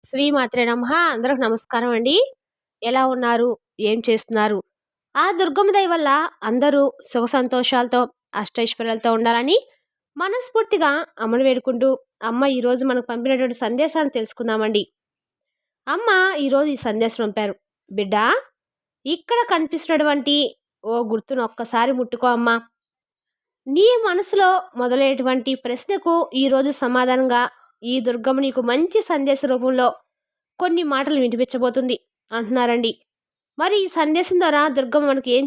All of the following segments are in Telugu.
శ్రీమాత్రే నమః. అందరికి నమస్కారం అండి. ఎలా ఉన్నారు? ఏం చేస్తున్నారు? ఆ దుర్గమ్మ దయ వల్ల అందరూ సుఖ సంతోషాలతో, అష్టైశ్వర్యాలతో ఉండాలని మనస్ఫూర్తిగా అమ్మను వేడుకుంటూ, అమ్మ ఈరోజు మనకు పంపినటువంటి సందేశాన్ని తెలుసుకుందామండి. అమ్మ ఈరోజు ఈ సందేశం పంపారు. బిడ్డా, ఇక్కడ కనిపిస్తున్నటువంటి ఓ గుర్తును ఒక్కసారి ముట్టుకో అమ్మా. నీ మనసులో మొదలయ్యేటువంటి ప్రశ్నకు ఈరోజు సమాధానంగా ఈ దుర్గమ్మ నీకు మంచి సందేశ రూపంలో కొన్ని మాటలు వినిపించబోతుంది అంటున్నారండి. మరి ఈ సందేశం ద్వారా దుర్గమ్మ మనకి ఏం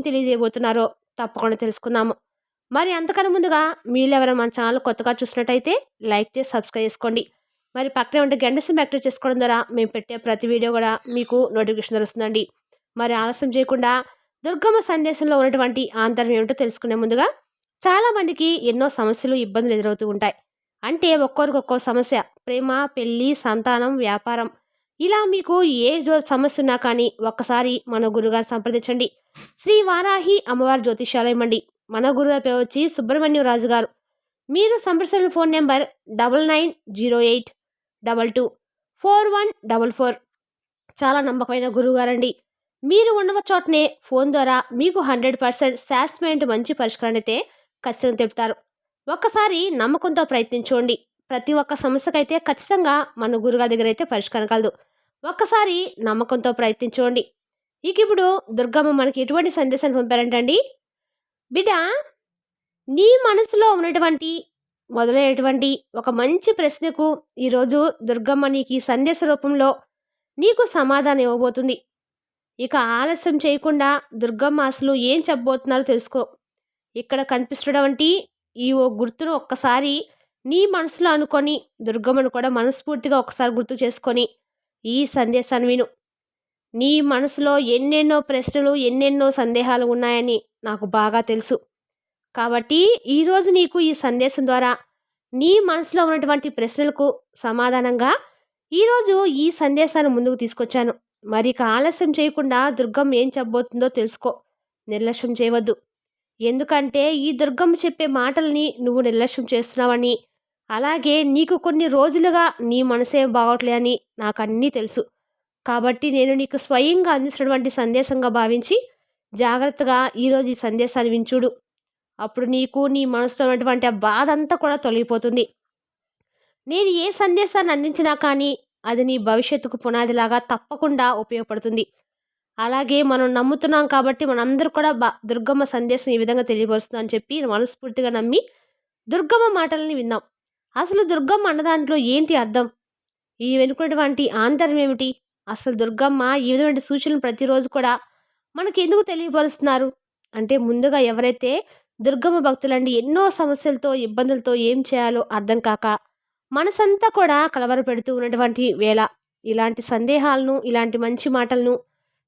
తెలియజేయబోతున్నారో తప్పకుండా తెలుసుకుందాము. మరి అంతకన్నా ముందుగా మీరెవరైనా మన ఛానల్ కొత్తగా చూసినట్టయితే లైక్ చేసి సబ్స్క్రైబ్ చేసుకోండి. మరి పక్కనే ఉంటే గంట సింబల్ యాక్టివేట్ చేసుకోవడం ద్వారా మేము పెట్టే ప్రతి వీడియో కూడా మీకు నోటిఫికేషన్ వస్తుందండి. మరి ఆలస్యం చేయకుండా దుర్గమ్మ సందేశంలో ఉన్నటువంటి ఆంతర్యం ఏమిటో తెలుసుకునే ముందుగా చాలా మందికి ఎన్నో సమస్యలు, ఇబ్బందులు ఎదురవుతూ ఉంటాయి. అంటే ఒక్కొక్క సమస్య. ప్రేమ, పెళ్లి, సంతానం, వ్యాపారం, ఇలా మీకు ఏ సమస్య ఉన్నా కానీ ఒక్కసారి మన గురుగారు సంప్రదించండి. శ్రీ వారాహి అమ్మవారి జ్యోతిషాలయం అండి. మన గురుగారి పేరు వచ్చి సుబ్రహ్మణ్యం రాజు గారు. మీరు సంప్రదించిన ఫోన్ నెంబర్ 9908224144. చాలా నమ్మకమైన గురువుగారండి. మీరు ఉన్న చోటనే ఫోన్ ద్వారా మీకు 100% శాస్త్రమైన మంచి పరిష్కారం అయితే ఖచ్చితంగా తెలుపుతారు. ఒక్కసారి నమ్మకంతో ప్రయత్నించుకోండి. ప్రతి ఒక్క సమస్యకైతే ఖచ్చితంగా మన గురుగారి దగ్గర అయితే పరిష్కారం కలదు. ఒక్కసారి నమ్మకంతో ప్రయత్నించుకోండి. ఇక ఇప్పుడు దుర్గమ్మ మనకి ఎటువంటి సందేశాన్ని పంపారంటండి. బిడ్డ, నీ మనసులో ఉన్నటువంటి మొదలయ్యేటువంటి ఒక మంచి ప్రశ్నకు ఈరోజు దుర్గమ్మ నీకు ఈ సందేశ రూపంలో నీకు సమాధానం ఇవ్వబోతుంది. ఇక ఆలస్యం చేయకుండా దుర్గమ్మ అసలు ఏం చెప్పబోతున్నారో తెలుసుకో. ఇక్కడ కనిపిస్తున్నటువంటి ఈ ఓ గుర్తును ఒక్కసారి నీ మనసులో అనుకొని దుర్గమ్మను కూడా మనస్ఫూర్తిగా ఒకసారి గుర్తు చేసుకొని ఈ సందేశాన్ని విను. నీ మనసులో ఎన్నెన్నో ప్రశ్నలు, ఎన్నెన్నో సందేహాలు ఉన్నాయని నాకు బాగా తెలుసు. కాబట్టి ఈరోజు నీకు ఈ సందేశం ద్వారా నీ మనసులో ఉన్నటువంటి ప్రశ్నలకు సమాధానంగా ఈరోజు ఈ సందేశాన్ని ముందుకు తీసుకొచ్చాను. మరి ఇక ఆలస్యం చేయకుండా దుర్గమ్మ ఏం చెప్పబోతుందో తెలుసుకో. నిర్లక్ష్యం చేయవద్దు. ఎందుకంటే ఈ దుర్గమ్మ చెప్పే మాటల్ని నువ్వు నిర్లక్ష్యం చేస్తున్నావని, అలాగే నీకు కొన్ని రోజులుగా నీ మనసే బాగోట్లే అని నాకు అన్నీ తెలుసు. కాబట్టి నేను నీకు స్వయంగా అందిస్తున్నటువంటి సందేశంగా భావించి జాగ్రత్తగా ఈరోజు ఈ సందేశాన్ని వించుడు. అప్పుడు నీకు నీ మనసులో ఉన్నటువంటి ఆ బాధ అంతా కూడా తొలగిపోతుంది. నేను ఏ సందేశాన్ని అందించినా కానీ అది నీ భవిష్యత్తుకు పునాదిలాగా తప్పకుండా ఉపయోగపడుతుంది. అలాగే మనం నమ్ముతున్నాం కాబట్టి మనందరూ కూడా దుర్గమ్మ సందేశం ఈ విధంగా తెలియపరుస్తుంది అని చెప్పి మనస్ఫూర్తిగా నమ్మి దుర్గమ్మ మాటలని విందాం. అసలు దుర్గమ్మ అన్న దాంట్లో ఏంటి అర్థం? ఈ వెనుకున్నటువంటి ఆంతర్యం ఏమిటి? అసలు దుర్గమ్మ ఈ విధమైన సూచనలు ప్రతిరోజు కూడా మనకి ఎందుకు తెలియపరుస్తున్నారు అంటే, ముందుగా ఎవరైతే దుర్గమ్మ భక్తులండి ఎన్నో సమస్యలతో, ఇబ్బందులతో ఏం చేయాలో అర్థం కాక మనసంతా కూడా కలవరపెడుతూ ఉన్నటువంటి వేళ ఇలాంటి సందేహాలను, ఇలాంటి మంచి మాటలను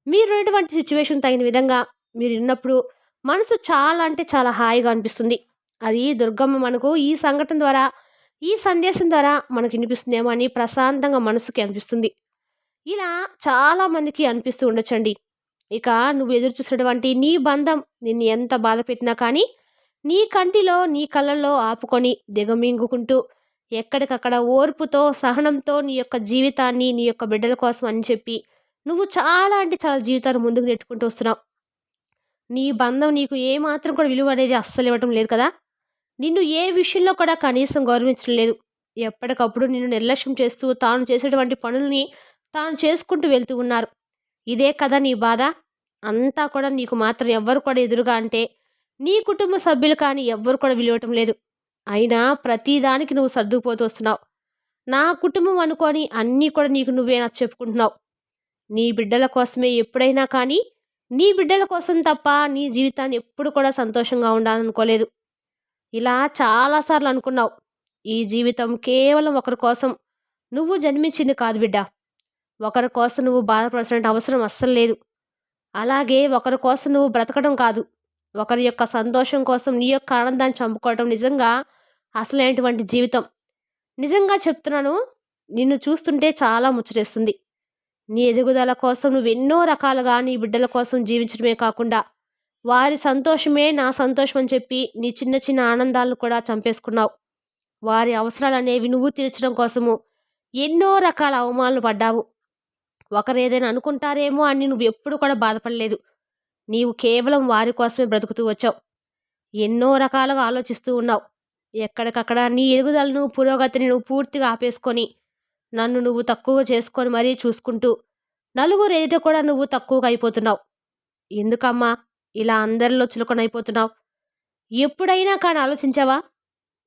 మీరున్నటువంటి సిచ్యువేషన్ తగిన విధంగా మీరు విన్నప్పుడు మనసు చాలా అంటే చాలా హాయిగా అనిపిస్తుంది. అది దుర్గమ్మ మనకు ఈ సంఘటన ద్వారా, ఈ సందేశం ద్వారా మనకు వినిపిస్తుందేమో అని ప్రశాంతంగా మనసుకి అనిపిస్తుంది. ఇలా చాలా మందికి అనిపిస్తూ ఉండొచ్చండి. ఇక నువ్వు ఎదురు చూసినటువంటి నీ బంధం నిన్ను ఎంత బాధ పెట్టినా కానీ నీ కంటిలో, నీ కళ్ళల్లో ఆపుకొని దిగమింగుకుంటూ ఎక్కడికక్కడ ఓర్పుతో, సహనంతో నీ యొక్క జీవితాన్ని, నీ యొక్క బిడ్డల కోసం అని చెప్పి నువ్వు చాలా అంటే చాలా జీవితాన్ని ముందుకు నెట్టుకుంటూ వస్తున్నావు. నీ బంధం నీకు ఏమాత్రం కూడా విలువ అనేది అస్సలు ఇవ్వటం లేదు కదా! నిన్ను ఏ విషయంలో కూడా కనీసం గౌరవించడం లేదు. ఎప్పటికప్పుడు నిన్ను నిర్లక్ష్యం చేస్తూ, తాను చేసేటువంటి పనుల్ని తాను చేసుకుంటూ వెళ్తూ ఉన్నారు. ఇదే కదా నీ బాధ? అంతా కూడా నీకు మాత్రం ఎవ్వరు కూడా ఎదురుగా అంటే, నీ కుటుంబ సభ్యులు కానీ ఎవ్వరు కూడా విలువటం లేదు. అయినా ప్రతిదానికి నువ్వు సర్దుకుపోతూ వస్తున్నావు. నా కుటుంబం అనుకోని అన్నీ కూడా నీకు నువ్వే నచ్చచెప్పుకుంటున్నావు. నీ బిడ్డల కోసమే ఎప్పుడైనా కానీ, నీ బిడ్డల కోసం తప్ప నీ జీవితాన్ని ఎప్పుడు కూడా సంతోషంగా ఉండాలనుకోలేదు. ఇలా చాలాసార్లు అనుకున్నావు. ఈ జీవితం కేవలం ఒకరి కోసం నువ్వు జన్మించింది కాదు బిడ్డ. ఒకరి కోసం నువ్వు బాధపడాల్సిన అవసరం అస్సలు లేదు. అలాగే ఒకరి కోసం నువ్వు బ్రతకడం కాదు. ఒకరి యొక్క సంతోషం కోసం నీ యొక్క ఆనందాన్ని చంపుకోవటం నిజంగా అసలైనటువంటి జీవితం. నిజంగా చెప్తున్నాను, నిన్ను చూస్తుంటే చాలా ముచ్చటేస్తుంది. నీ ఎదుగుదల కోసం నువ్వెన్నో రకాలుగా నీ బిడ్డల కోసం జీవించడమే కాకుండా, వారి సంతోషమే నా సంతోషం అని చెప్పి నీ చిన్న చిన్న ఆనందాలను కూడా చంపేసుకున్నావు. వారి అవసరాలనేవి నువ్వు తీర్చడం కోసము ఎన్నో రకాల అవమానాలు పడ్డావు. ఒకరేదైనా అనుకుంటారేమో అని నువ్వెప్పుడు కూడా బాధపడలేదు. నీవు కేవలం వారి కోసమే బ్రతుకుతూ వచ్చావు. ఎన్నో రకాలుగా ఆలోచిస్తూ ఉన్నావు. ఎక్కడికక్కడ నీ ఎదుగుదలను, పురోగతిని నువ్వు పూర్తిగా ఆపేసుకొని, నన్ను నువ్వు తక్కువ చేసుకొని మరీ చూసుకుంటూ, నలుగురు ఎదుట కూడా నువ్వు తక్కువగా అయిపోతున్నావు. ఎందుకమ్మా ఇలా అందరిలో చులకనైపోతున్నావు? ఎప్పుడైనా కానీ ఆలోచించావా?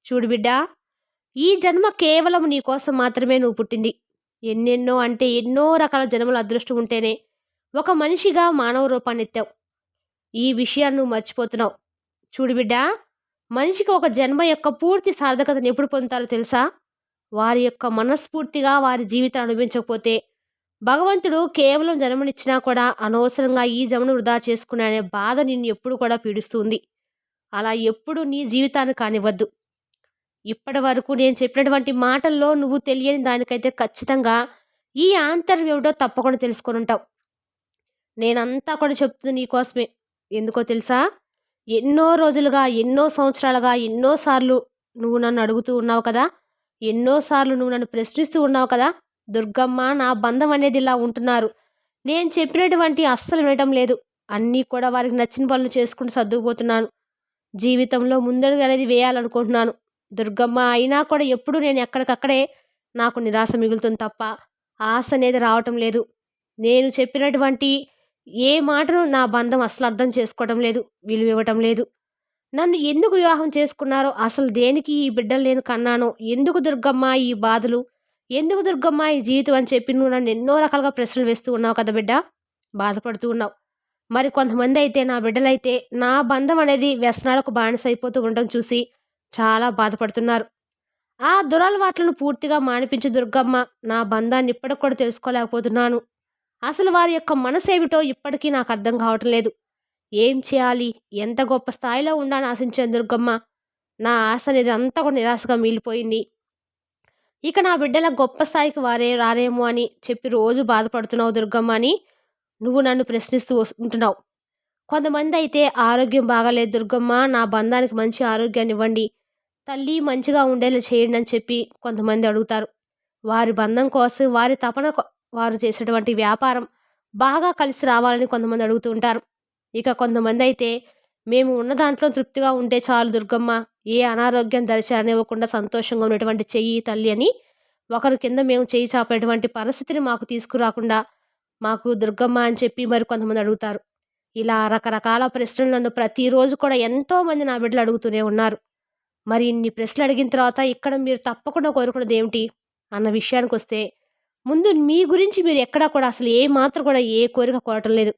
చూడు బిడ్డా, ఈ జన్మ కేవలం నీ కోసం మాత్రమే నువ్వు పుట్టింది. ఎన్నెన్నో అంటే ఎన్నో రకాల జన్మల అదృష్టం ఉంటేనే ఒక మనిషిగా మానవ రూపాన్నెత్తావు. ఈ విషయాన్ని నువ్వు మర్చిపోతున్నావు. చూడు బిడ్డా, మనిషికి ఒక జన్మ యొక్క పూర్తి సార్థకతను ఎప్పుడు పొందుతారో తెలుసా? వారి యొక్క మనస్ఫూర్తిగా వారి జీవితాన్ని అనుభవించకపోతే, భగవంతుడు కేవలం జన్మనిచ్చినా కూడా అనవసరంగా ఈ జన్మను వృధా చేసుకునే అనే బాధ నిన్ను ఎప్పుడు కూడా పీడిస్తుంది. అలా ఎప్పుడు నీ జీవితాన్ని కానివ్వద్దు. ఇప్పటి వరకు నేను చెప్పినటువంటి మాటల్లో నువ్వు తెలియని దానికైతే ఖచ్చితంగా ఈ ఆంతర్యం ఏమిటో తప్పకుండా తెలుసుకొని ఉంటావు. నేనంతా కూడా చెప్తుంది నీకోసమే. ఎందుకో తెలుసా? ఎన్నో రోజులుగా, ఎన్నో సంవత్సరాలుగా, ఎన్నోసార్లు నువ్వు నన్ను అడుగుతూ ఉన్నావు కదా! ఎన్నోసార్లు నువ్వు నన్ను ప్రశ్నిస్తూ ఉన్నావు కదా! దుర్గమ్మ, నా బంధం అనేది ఇలా ఉంటున్నారు. నేను చెప్పినటువంటి అస్సలు వినటం లేదు. అన్నీ కూడా వారికి నచ్చిన పనులు చేసుకుంటూ సర్దుకుపోతున్నాను. జీవితంలో ముందడుగు అనేది వేయాలనుకుంటున్నాను. దుర్గమ్మ, అయినా కూడా ఎప్పుడు నేను ఎక్కడికక్కడే నాకు నిరాశ మిగులుతుంది తప్ప ఆశ అనేది రావటం లేదు. నేను చెప్పినటువంటి ఏ మాటను నా బంధం అస్సలు అర్థం చేసుకోవటం లేదు, విలువ ఇవ్వటం లేదు. నన్ను ఎందుకు వివాహం చేసుకున్నారో, అసలు దేనికి ఈ బిడ్డలు నేను కన్నానో, ఎందుకు దుర్గమ్మ ఈ బాధలు, ఎందుకు దుర్గమ్మ ఈ జీవితం అని చెప్పి నువ్వు నన్ను ఎన్నో రకాలుగా ప్రశ్నలు వేస్తూ ఉన్నావు కదా బిడ్డ. బాధపడుతూ ఉన్నావు. మరి కొంతమంది అయితే, నా బిడ్డలైతే నా బంధం అనేది వ్యసనాలకు బానిస అయిపోతూ ఉండడం చూసి చాలా బాధపడుతున్నారు. ఆ దురలవాట్లను పూర్తిగా మానిపించి దుర్గమ్మ, నా బంధాన్ని ఇప్పటికి కూడా తెలుసుకోలేకపోతున్నాను. అసలు వారి యొక్క మనసేమిటో ఇప్పటికీ నాకు అర్థం కావటం లేదు. ఏం చేయాలి? ఎంత గొప్ప స్థాయిలో ఉండాలని ఆశించాను దుర్గమ్మ. నా ఆశ అనేది అంతా కూడా నిరాశగా మిగిలిపోయింది. ఇక నా బిడ్డల గొప్ప స్థాయికి వారే రారేమో అని చెప్పి రోజు బాధపడుతున్నావు దుర్గమ్మ అని నువ్వు నన్ను ప్రశ్నిస్తూ ఉంటున్నావు. కొంతమంది అయితే, ఆరోగ్యం బాగాలేదు దుర్గమ్మ, నా బంధానికి మంచి ఆరోగ్యాన్ని ఇవ్వండి, తల్లి మంచిగా ఉండేలా చేయండి అని చెప్పి కొంతమంది అడుగుతారు. వారి బంధం కోసం, వారి తపన వారు చేసేటువంటి వ్యాపారం బాగా కలిసి రావాలని కొంతమంది అడుగుతూ ఉంటారు. ఇక కొంతమంది అయితే, మేము ఉన్న దాంట్లో తృప్తిగా ఉంటే చాలు దుర్గమ్మ, ఏ అనారోగ్యం దరిచేరనివ్వకుండా సంతోషంగా ఉన్నటువంటి చెయ్యి తల్లి అని ఒకరి కింద మేము చెయ్యి చాపేటువంటి పరిస్థితిని మాకు తీసుకురాకుండా మాకు దుర్గమ్మ అని చెప్పి మరి కొంతమంది అడుగుతారు. ఇలా రకరకాల ప్రశ్నలు నన్ను ప్రతిరోజు కూడా ఎంతోమంది నా బిడ్డలు అడుగుతూనే ఉన్నారు. మరి ఇన్ని ప్రశ్నలు అడిగిన తర్వాత ఇక్కడ మీరు తప్పకుండా కోరుకున్నది ఏమిటి అన్న విషయానికొస్తే, ముందు మీ గురించి మీరు ఎక్కడా కూడా అసలు ఏ మాత్రం కూడా ఏ కోరిక కోరటం లేదు.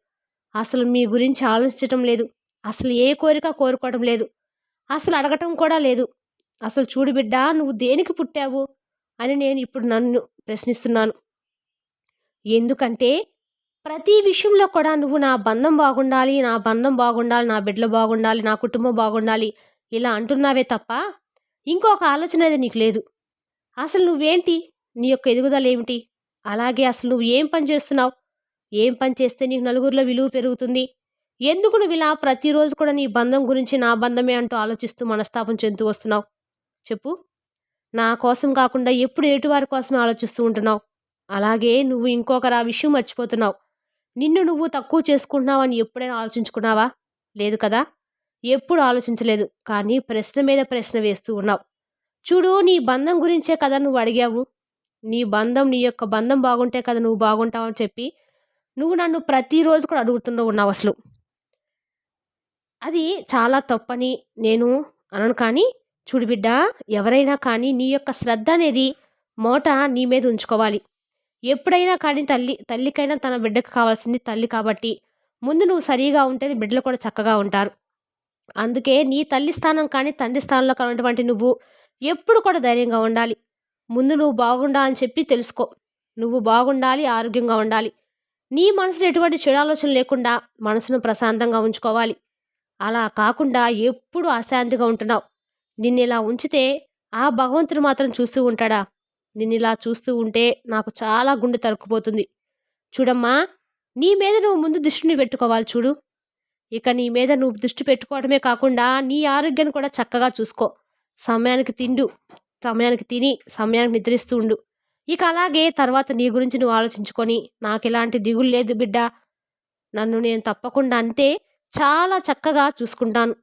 అసలు మీ గురించి ఆలోచించటం లేదు. అసలు ఏ కోరిక కోరుకోవటం లేదు. అసలు అడగటం కూడా లేదు. అసలు చూడు బిడ్డ, నువ్వు దేనికి పుట్టావు అని నేను ఇప్పుడు నన్ను ప్రశ్నిస్తున్నాను. ఎందుకంటే ప్రతి విషయంలో కూడా నువ్వు నా బంధం బాగుండాలి, నా బంధం బాగుండాలి, నా బిడ్డలు బాగుండాలి, నా కుటుంబం బాగుండాలి ఇలా అంటున్నావే తప్ప ఇంకొక ఆలోచన అనేది నీకు లేదు. అసలు నువ్వేంటి? నీ యొక్క ఎదుగుదల ఏమిటి? అలాగే అసలు నువ్వు ఏం పని చేస్తున్నావు? ఏం పని చేస్తే నీకు నలుగురిలో విలువ పెరుగుతుంది? ఎందుకు నువ్వు ఇలా ప్రతిరోజు కూడా నీ బంధం గురించి నా బంధమే అంటూ ఆలోచిస్తూ మనస్తాపం చెందుతూ వస్తున్నావు? చెప్పు. నా కోసం కాకుండా ఎప్పుడు ఎటువారి కోసమే ఆలోచిస్తూ ఉంటున్నావు. అలాగే నువ్వు ఇంకొకరు ఆ విషయం మర్చిపోతున్నావు. నిన్ను నువ్వు తక్కువ చేసుకుంటున్నావని ఎప్పుడైనా ఆలోచించుకున్నావా? లేదు కదా! ఎప్పుడు ఆలోచించలేదు. కానీ ప్రశ్న మీద ప్రశ్న వేస్తూ ఉన్నావు. చూడు, నీ బంధం గురించే కదా నువ్వు అడిగావు. నీ బంధం, నీ యొక్క బంధం బాగుంటే కదా నువ్వు బాగుంటావని చెప్పి నువ్వు నన్ను ప్రతిరోజు కూడా అడుగుతూనే ఉన్నావు అసలు. అది చాలా తప్పని నేను అనను కానీ, చూడు బిడ్డ, ఎవరైనా కానీ నీ యొక్క శ్రద్ధ అనేది మోట నీ మీద ఉంచుకోవాలి. ఎప్పుడైనా కానీ తల్లికైనా తన బిడ్డకు కావాల్సింది తల్లి కాబట్టి, ముందు నువ్వు సరిగా ఉంటేనే బిడ్డలు కూడా చక్కగా ఉంటారు. అందుకే నీ తల్లి స్థానం కానీ, తండ్రి స్థానంలో కానటువంటి నువ్వు ఎప్పుడు కూడా ధైర్యంగా ఉండాలి. ముందు నువ్వు బాగుండాలని చెప్పి తెలుసుకో. నువ్వు బాగుండాలి, ఆరోగ్యంగా ఉండాలి. నీ మనసులో ఎటువంటి చెడు ఆలోచన లేకుండా మనసును ప్రశాంతంగా ఉంచుకోవాలి. అలా కాకుండా ఎప్పుడు అశాంతిగా ఉంటున్నావు. నిన్నిలా ఉంచితే ఆ భగవంతుడు మాత్రం చూస్తూ ఉంటాడా? నిన్నిలా చూస్తూ ఉంటే నాకు చాలా గుండె తరుక్కుపోతుంది. చూడమ్మా, నీ మీద నువ్వు ముందు దృష్టిని పెట్టుకోవాలి చూడు. ఇక నీ మీద నువ్వు దృష్టి పెట్టుకోవడమే కాకుండా నీ ఆరోగ్యాన్ని కూడా చక్కగా చూసుకో. సమయానికి తిండు, సమయానికి తిని, సమయానికి నిద్రిస్తూ ఉండు. ఇక అలాగే తర్వాత నీ గురించి నువ్వు ఆలోచించుకొని, నాకెలాంటి దిగులు లేదు బిడ్డ. నన్ను నేను తప్పకుండా అంతే చాలా చక్కగా చూసుకుంటాను.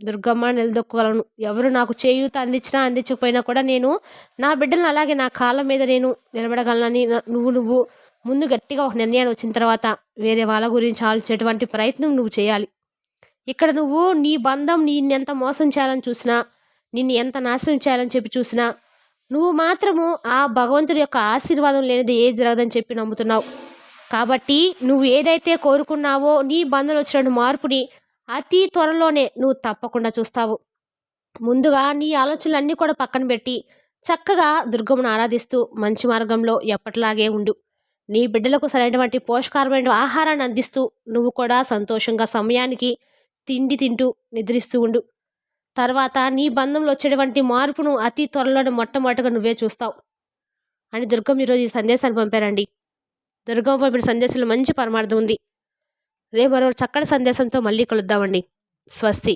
దుర్గమ్మ నిలదొక్కగలను. ఎవరు నాకు చేయూత అందించినా, అందించకపోయినా కూడా నేను నా బిడ్డలను అలాగే నా కాళ్ళ మీద నేను నిలబడగలనని నువ్వు ముందు గట్టిగా ఒక నిర్ణయాన్ని వచ్చిన తర్వాత వేరే వాళ్ళ గురించి ఆలోచించేటువంటి ప్రయత్నం నువ్వు చేయాలి. ఇక్కడ నువ్వు నీ బంధం నిన్నెంత మోసం చేయాలని చూసినా, నిన్ను ఎంత నాశనం చేయాలని చెప్పి చూసినా, నువ్వు మాత్రము ఆ భగవంతుడి యొక్క ఆశీర్వాదం లేనిది ఏది జరగదని చెప్పి నమ్ముతున్నావు. కాబట్టి నువ్వు ఏదైతే కోరుకున్నావో నీ బంధంలో వచ్చినటువంటి మార్పుని అతి త్వరలోనే నువ్వు తప్పకుండా చూస్తావు. ముందుగా నీ ఆలోచనలన్నీ కూడా పక్కన పెట్టి చక్కగా దుర్గమ్మను ఆరాధిస్తూ మంచి మార్గంలో ఎప్పటిలాగే ఉండు. నీ బిడ్డలకు సరైనటువంటి పోషకారమైన ఆహారాన్ని అందిస్తూ నువ్వు కూడా సంతోషంగా సమయానికి తిండి తింటూ నిద్రిస్తూ ఉండు. తర్వాత నీ బంధంలో వచ్చేటువంటి మార్పును అతి త్వరలోనే మొట్టమొదటిగా నువ్వే చూస్తావు అని దుర్గమ్మ ఈరోజు ఈ సందేశాన్ని పంపారండి. దుర్గమ్మ పంపిన సందేశంలో మంచి పరమార్థం ఉంది. రేపు మరో చక్కటి సందేశంతో మళ్ళీ కలుద్దామండి. స్వస్తి.